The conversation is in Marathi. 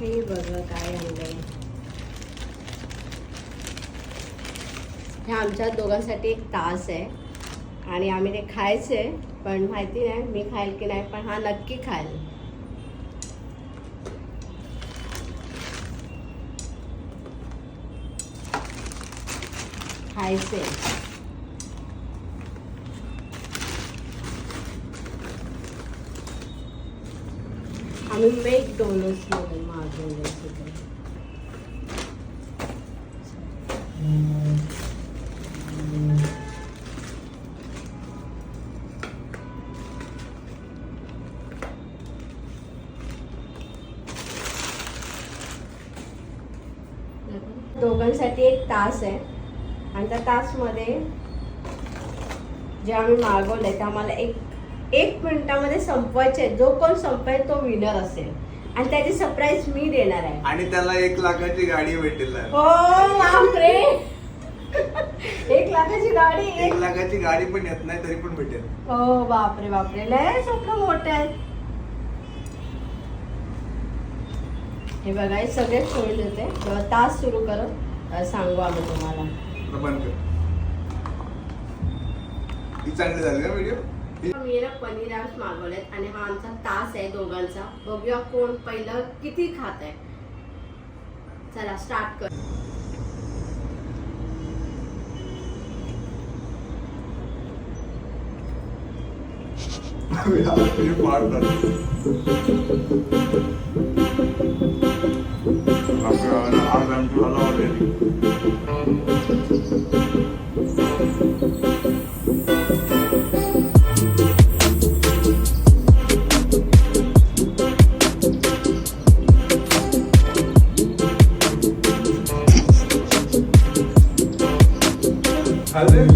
हे बघा काय आणलंय. हे आमच्या दोघांसाठी एक तास आहे आणि आम्ही ते खायचे, पण माहिती नाही मी खाईल की नाही, पण हा नक्की खाईल. खायचे. आम्ही मॅकडोनल्ड्समध्ये मागवले सगळे. दोघांसाठी एक तास आहे आणि त्या तासमध्ये जे आम्ही मागवले ते आम्हाला एक मिनिटामध्ये संपवायचे. जो कोण संपवेल तो विनर असेल आणि त्याची सरप्राईज मी देणार आहे. आणि त्याला 1 लाखाची गाडी भेटेल. हो बापरे 1 लाखाची गाडी. 1 लाखाची गाडी पण येत नाही तरी पण भेटेल. हो बापरे बापरे लय स्वप्न मोठे आहेत. हे बघा हे सगळे खोल होते. जेव्हा तास सुरू करत सांगू आम्ही तुम्हाला. बंद कर. ही चांगली झाली का व्हिडिओ? मी ना पनीर रॅम्स मागवलेत आणि हा आमचा तास आहे दोघांचा. बघूया कोण पहिलं किती खात आहे. चला स्टार्ट कर. खाल्ले